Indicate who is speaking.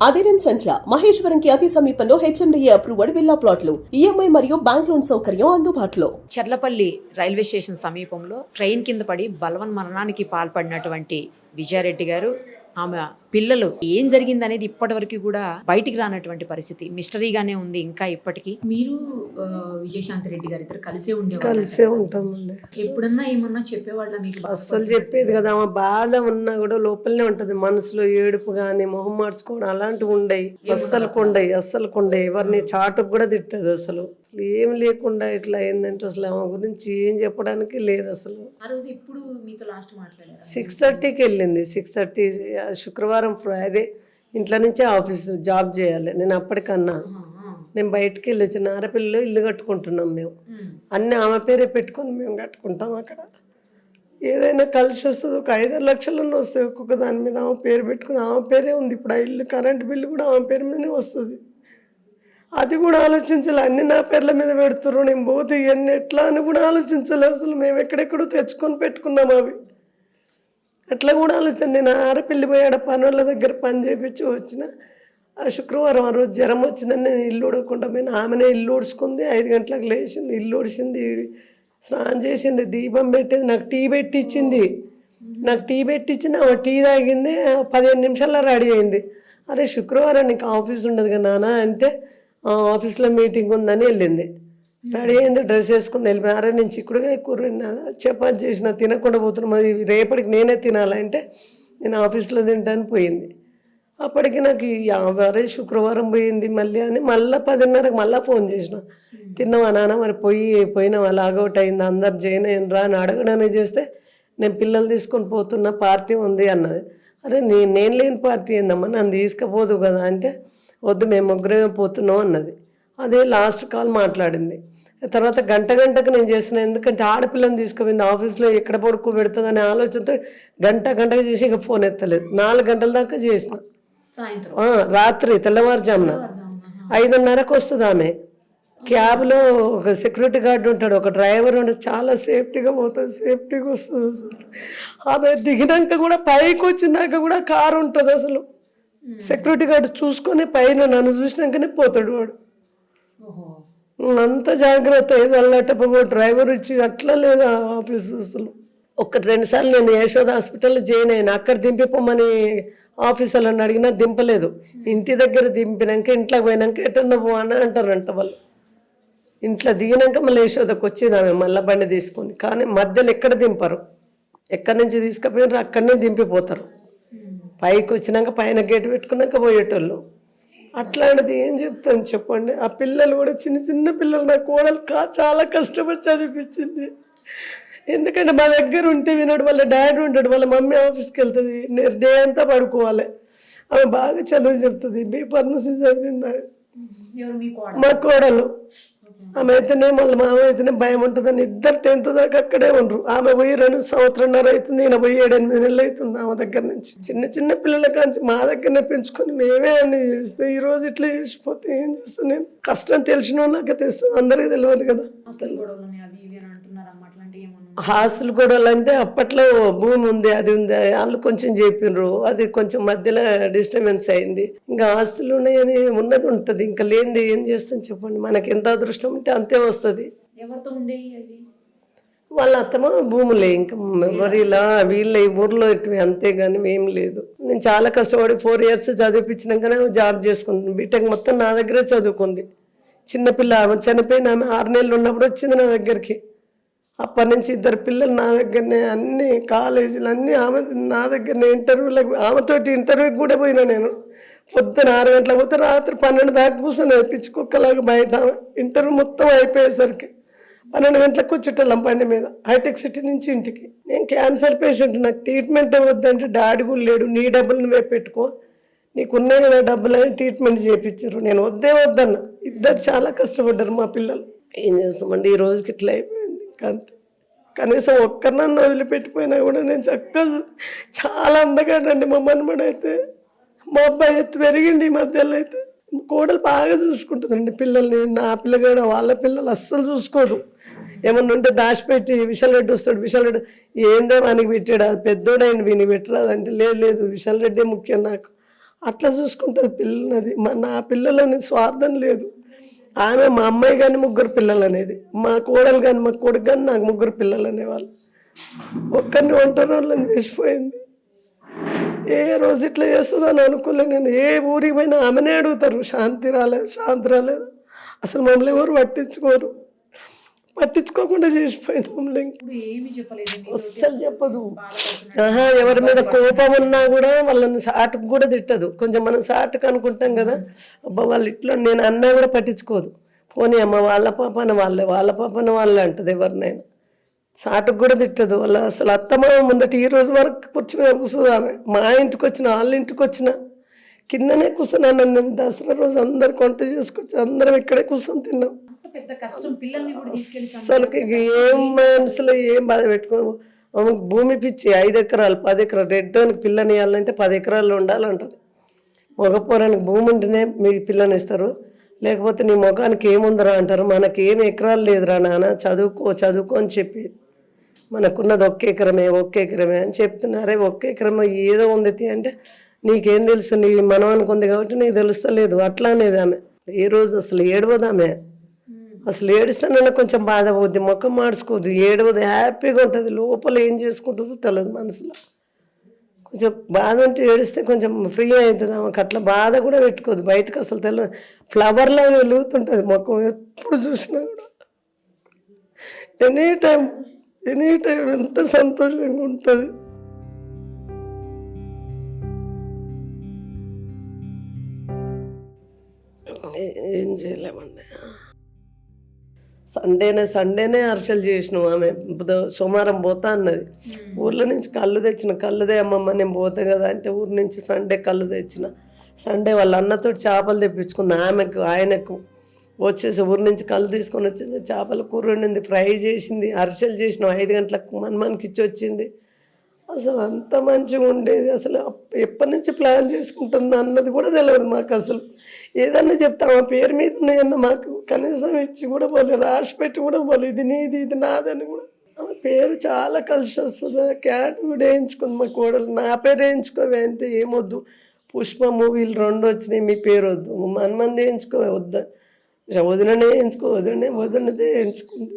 Speaker 1: అదిరన్ సంచ మహేశ్వరంకి అతి సమీపంలో HMDA approved villa ప్లాట్లు ఈఎంఐ మరియు బ్యాంక్ లోన్ సౌకర్యం అందుబాటులో.
Speaker 2: చర్లపల్లి రైల్వే స్టేషన్ సమీపంలో ట్రైన్ కింద పడి బలవన్మరణానికి పాల్పడినటువంటి విజయారెడ్డి గారు, ఆమె పిల్లలు ఏం జరిగింది అనేది ఇప్పటి వరకు కూడా బయటికి రానటువంటి పరిస్థితి మిస్టరీగానే ఉంది. ఇంకా ఇప్పటికీ మీరు విజయశాంతి రెడ్డి గారు ఇద్దరు
Speaker 3: కలిసే ఉంటామండి.
Speaker 2: ఎప్పుడన్నా ఏమన్నా చెప్పేవాళ్ళ మీకు?
Speaker 3: అస్సలు చెప్పేది కదా, ఆమె బాధ ఉన్నా కూడా లోపలనే ఉంటది, మనసులో ఏడుపు గాని మొహం మార్చుకోవడం అలాంటివి ఉండయి. అస్సలు కొండయి ఎవరిని చాటుకు కూడా తిట్టదు. అసలు ఏం లేకుండా ఇట్లా అయిందంటే అసలు ఆమె గురించి ఏం చెప్పడానికి లేదు. అసలు
Speaker 2: ఆ రోజు ఇప్పుడు మీతో లాస్ట్ మాట్లాడారు
Speaker 3: 6:30కి వెళ్ళింది. 6:30 శుక్రవారం ఫ్రైడే ఇంట్లో నుంచే ఆఫీస్ జాబ్ చేయాలి. నేను అప్పటికన్నా నేను బయటికి వెళ్ళి వచ్చిన ఆడపిల్లలు ఇల్లు కట్టుకుంటున్నాం మేము. అన్నీ ఆమె పేరే పెట్టుకొని మేము కట్టుకుంటాం. అక్కడ ఏదైనా కలిసి వస్తుంది, ఒక 5-6 లక్షలన్నా వస్తాయి ఒక్కొక్క దాని మీద. ఆమె పేరు పెట్టుకుని ఆమె పేరే ఉంది. ఇప్పుడు ఆ ఇల్లు కరెంట్ బిల్లు కూడా ఆమె పేరు మీదనే వస్తుంది. అది కూడా ఆలోచించాలి. అన్ని నా పేర్ల మీద పెడుతున్నారు, నేను పోతే ఇవన్నీ ఎట్లా అని కూడా ఆలోచించాలి. అసలు మేము ఎక్కడెక్కడో తెచ్చుకొని పెట్టుకున్నాం అవి. అట్లా కూడా ఆలోచన. నేను ఆడపిల్లి పోయాడ పనుల దగ్గర పని చేయించి వచ్చిన ఆ శుక్రవారం ఆ రోజు జ్వరం వచ్చిందని నేను ఇల్లు ఊడకుండా పోయిన. ఆమెనే ఇల్లు ఊడ్చుకుంది, 5 గంటలకు లేచింది, ఇల్లు ఊడిచింది, స్నానం చేసింది, దీపం పెట్టింది, నాకు టీ పెట్టించింది. ఆమె టీ తాగింది, 15 నిమిషాల్లో రెడీ అయింది. అరే శుక్రవారం నీకు ఆఫీస్ ఉండదు కదా నాన్న అంటే, ఆఫీస్లో మీటింగ్ ఉందని వెళ్ళింది. రెడీ అయింది, డ్రెస్ వేసుకుంది, వెళ్ళిపోయి. అరే నేను చిక్కుడుగా కూర చపాతి చేసిన తినకుండా పోతున్నా, మరి రేపటికి నేనే తినాలంటే నేను ఆఫీస్లో తింటాను పోయింది. అప్పటికి నాకు అరే శుక్రవారం పోయింది మళ్ళీ అని మళ్ళీ 10:30కి మళ్ళీ ఫోన్ చేసిన. తిన్నావా నాన్న, మరి పోయినావా, లాగౌట్ అయింది, అందరు జాయిన్ అయిన రా అని అడగడానికి చేస్తే నేను పిల్లలు తీసుకొని పోతున్న పార్టీ ఉంది అన్నది. అరే నేను లేని పార్టీ ఏందమ్మా, నన్ను తీసుకుపోదు కదా అంటే, వద్దు మేము ముగ్గురమే పోతున్నాం అన్నది. అదే లాస్ట్ కాల్ మాట్లాడింది. తర్వాత గంటకు నేను చేసిన, ఎందుకంటే ఆడపిల్లని తీసుకుపోయింది ఆఫీస్లో ఎక్కడ పడుకోబెడుతుంది అనే ఆలోచనతో గంటకు చేసి ఇక ఫోన్ ఎత్తలేదు. 4 గంటల దాకా చేసిన. రాత్రి తెల్లవారుజామున 5:30కు వస్తుంది ఆమె. క్యాబ్లో ఒక సెక్యూరిటీ గార్డు ఉంటాడు, ఒక డ్రైవర్ ఉంటాడు, చాలా సేఫ్టీగా పోతుంది, సేఫ్టీగా వస్తుంది. అసలు ఆమె దిగినాక కూడా పైకి వచ్చినాక కూడా కారు ఉంటుంది. అసలు సెక్యూరిటీ గార్డు చూసుకొని పైన నన్ను చూసినాకనే పోతాడు వాడు. అంత జాగ్రత్త, ఏదో అల్లటపో డ్రైవర్ ఇచ్చి అట్లా లేదు ఆఫీస్. అసలు 1-2 సార్లు నేను యశోద హాస్పిటల్లో జాయిన్ అయినా, అక్కడ దింపిపోమని ఆఫీసర్లను అడిగినా దింపలేదు. ఇంటి దగ్గర దింపినాక ఇంట్లోకి పోయినాక ఎటన్నా పో అని అంటారంట వాళ్ళు. ఇంట్లో దిగినాక మళ్ళీ యశోదకు వచ్చేది ఆమె మళ్ళీ బండి తీసుకొని. కానీ మధ్యలో ఎక్కడ దింపరు, ఎక్కడి నుంచి తీసుకుపోయినారు అక్కడనే దింపిపోతారు. పైకి వచ్చినాక పైన గేటు పెట్టుకున్నాక పోయేటోళ్ళు. అట్లాంటిది ఏం చెప్తాను చెప్పండి. ఆ పిల్లలు కూడా చిన్న పిల్లలు, నా కోడలు చాలా కష్టపడి చదివించింది. ఎందుకంటే మా దగ్గర ఉంటే వినడు, వాళ్ళ డాడీ ఉంటాడు, వాళ్ళ మమ్మీ ఆఫీస్కి వెళ్తుంది, నేను డే అంతా పడుకోవాలి. ఆమె బాగా చదువు చెప్తుంది, B.Pharmacy చదివింది మా కోడలు. ఆమె అయితేనే మళ్ళీ మామ అయితేనే భయం ఉంటుందని ఇద్దరు 10th దాకా అక్కడే ఉండరు. ఆమె పోయి 2 సంవత్సరాలన్నర అవుతుంది, ఈయన పోయి 7-8 నెలలు అవుతుంది ఆమె దగ్గర నుంచి. చిన్న పిల్లల కాంచి మా దగ్గరనే పెంచుకొని మేమే అన్ని చేస్తే ఈరోజు ఇట్లా చేసిపోతే ఏం చేస్తాను నేను. కష్టం తెలిసిన వాళ్ళకే తెలుస్తుంది, అందరికీ తెలియదు కదా. హాస్టల్ గొడవలు అంటే అప్పట్లో భూమి ఉంది, అది ఉంది, వాళ్ళు కొంచెం చెప్పినరు, అది కొంచెం మధ్యలో డిస్టర్బెన్స్ అయింది. ఇంకా ఆస్తులు ఉన్నాయని ఉన్నది ఉంటుంది, ఇంకా లేనిది ఏం చేస్తాం చెప్పండి. మనకి ఎంత అదృష్టం ఉంటే అంతే వస్తుంది. వాళ్ళ అత్తమ్మ భూములే, ఇంకా ఎవరిలా వీళ్ళ ఈ ఊర్లో ఇటువే, అంతేగాని ఏం లేదు. నేను చాలా కష్టపడి 4 years చదివిపించినాకనే జాబ్ చేసుకుంటాను. బీటెక్ మొత్తం నా దగ్గరే చదువుకుంది. చిన్నపిల్ల చనిపోయిన ఆమె 6 నెలలు ఉన్నప్పుడు వచ్చింది నా దగ్గరికి. అప్పటి నుంచి 2 పిల్లలు నా దగ్గరనే, అన్ని కాలేజీలు అన్నీ ఆమె నా దగ్గరనే. ఇంటర్వ్యూలకు ఆమెతోటి ఇంటర్వ్యూకి కూడా పోయినా నేను. పొద్దున 6 గంటలకు పోతే రాత్రి 12 దాకా కూర్చొని పిచ్చుకొక్కలాగా బయట. ఇంటర్వ్యూ మొత్తం అయిపోయేసరికి 12 గంటలకు వచ్చేటోళ్ళం బండి మీద, హైటెక్ సిటీ నుంచి ఇంటికి. నేను క్యాన్సర్ పేషెంట్, నాకు ట్రీట్మెంట్ వద్దంటే డాడీ కూడా లేడు, నీ డబ్బులు నువ్వే పెట్టుకో, నీకున్నాయి కదా డబ్బులు అని ట్రీట్మెంట్ చేయించారు. నేను వద్దన్నా. ఇద్దరు చాలా కష్టపడ్డారు మా పిల్లలు. ఏం చేస్తామండి, ఈ రోజుకి ఇట్లా అయిపోయింది. అంతే, కనీసం ఒక్కరినన్ను వదిలిపెట్టిపోయినా కూడా నేను చక్కగా చాలా అందగాడండి మా మనమడు. అయితే మా అబ్బాయి ఎత్తు పెరిగిండి ఈ మధ్యలో. అయితే కోడలు బాగా చూసుకుంటుందండి పిల్లల్ని. నా పిల్లగాడు వాళ్ళ పిల్లలు అస్సలు చూసుకోదు. ఏమన్నా ఉంటే దాచిపెట్టి విశాల్ రెడ్డి వస్తాడు, విశాల్ రెడ్డి ఏందో మనకి పెట్టాడు, అది పెద్దోడైంది వీని పెట్టరాదంటే లేదు విశాల్ రెడ్డి ముఖ్యం నాకు. అట్లా చూసుకుంటుంది పిల్లలది. నా పిల్లలని స్వార్థం లేదు. ఆమె మా అమ్మాయి కానీ 3 పిల్లలు అనేది, మా కోడలు కానీ మా కొడుకు కానీ నాకు 3 పిల్లలు అనేవాళ్ళు. ఒక్కరిని ఒంటరి వాళ్ళని చేసిపోయింది. ఏ రోజు ఇట్లా చేస్తుందని అనుకోలేదు నేను. ఏ ఊరికి పోయినా ఆమెనే అడుగుతారు, శాంతి రాలేదు. అసలు మమ్మల్ని ఎవరు పట్టించుకోకుండా చేసిపోయింది మమ్మల్ని. అస్సలు చెప్పదు. ఎవరి మీద కోపం ఉన్నా కూడా వాళ్ళని సాటుకు కూడా తిట్టదు. కొంచెం మనం సాటుకు అనుకుంటాం కదా, అబ్బా వాళ్ళు ఇట్లా నేను అన్నా కూడా పట్టించుకోదు. పోనీ అమ్మ వాళ్ళ పాపన వాళ్ళే అంటది. ఎవరినైనా సాటుకు కూడా తిట్టదు. వాళ్ళ అసలు అత్తమామ ముందట ఈ రోజు వరకు కుర్చీ మీద కూర్చుంది ఆమె. మా ఇంటికి వచ్చిన వాళ్ళ ఇంటికి వచ్చిన కిందనే కూర్చున్నాను. నేను దసరా రోజు అందరికి వంట చేసుకొచ్చి అందరం ఇక్కడే కూర్చొని తిన్నాం. అసలుకి ఏం మనసులో ఏం బాధ పెట్టుకోము. ఆమెకు భూమి పిచ్చి 5 ఎకరాలు 10 ఎకరాలు రెడ్డోనికి పిల్లని ఇవ్వాలంటే 10 ఎకరాలు ఉండాలంటది. మగపోరానికి భూమి ఉంటేనే మీ పిల్లని ఇస్తారు, లేకపోతే నీ ముఖానికి ఏముందరా అంటారు. మనకి ఏం ఎకరాలు లేదురా నాన్న, చదువుకో అని చెప్పి మనకున్నది 1 ఎకరమే అని చెప్తున్నారే. 1 ఎకరం ఏదో ఉంది అంటే నీకేం తెలుసు, నీ మనం అనుకుంది కాబట్టి నీకు తెలుస్తలేదు అట్లా అనేది ఆమె. ఏ రోజు అసలు ఏడవదు ఆమె. అసలు ఏడుస్తానన్నా కొంచెం బాధ పోద్ది, ముఖం మార్చుకోదు, ఏడవదు, హ్యాపీగా ఉంటుంది. లోపల ఏం చేసుకుంటుందో తెలియదు. మనసులో కొంచెం బాధ ఉంటే ఏడిస్తే కొంచెం ఫ్రీ అవుతుంది ఆమెకు. అట్లా బాధ కూడా పెట్టుకోదు, బయటకు అసలు తెలియదు. ఫ్లవర్లా వెలుగుతుంటుంది ముఖం ఎప్పుడు చూసినా కూడా. ఎనీ టైం ఎంత సంతోషంగా ఉంటుంది. ఏం చేయలేమండి. సండేనే అరిసెలు చేసినాం. ఆమె సోమవారం పోతా అన్నది. ఊర్లో నుంచి కళ్ళు తెచ్చిన. కళ్ళుదే అమ్మమ్మ నేను పోతా కదా అంటే ఊరి నుంచి సండే కళ్ళు తెచ్చిన. సండే వాళ్ళ అన్నతో చేపలు తెప్పించుకుంది. ఆయనకు వచ్చేసి ఊరి నుంచి కళ్ళు తీసుకొని వచ్చేసి చేపల కూర వండింది, ఫ్రై చేసింది, అరిసెలు చేసినాం. 5 గంటలకు మనకి ఇచ్చి వచ్చింది. అసలు అంత మంచిగా ఉండేది. అసలు ఎప్పటి నుంచి ప్లాన్ చేసుకుంటుంది అన్నది కూడా తెలియదు మాకు. అసలు ఏదన్నా చెప్తాం ఆ పేరు మీద ఉన్నాయన్న మాకు కనీసం ఇచ్చి కూడా పోలేదు, రాసి పెట్టి కూడా పోలేదు. ఇది నీది ఇది నాదని కూడా. ఆమె పేరు చాలా కలిసి వస్తుంది. క్యాట్ కూడా వేయించుకుంది మా కోడలు. నా పేరు వేయించుకోవే అంటే ఏమొద్దు, పుష్ప మూవీలు 2 వచ్చినాయి, మీ పేరు వద్దు, మనమంది వేయించుకోవే వద్దా, వదిననే వేయించుకో, వదినదే వేయించుకుంది.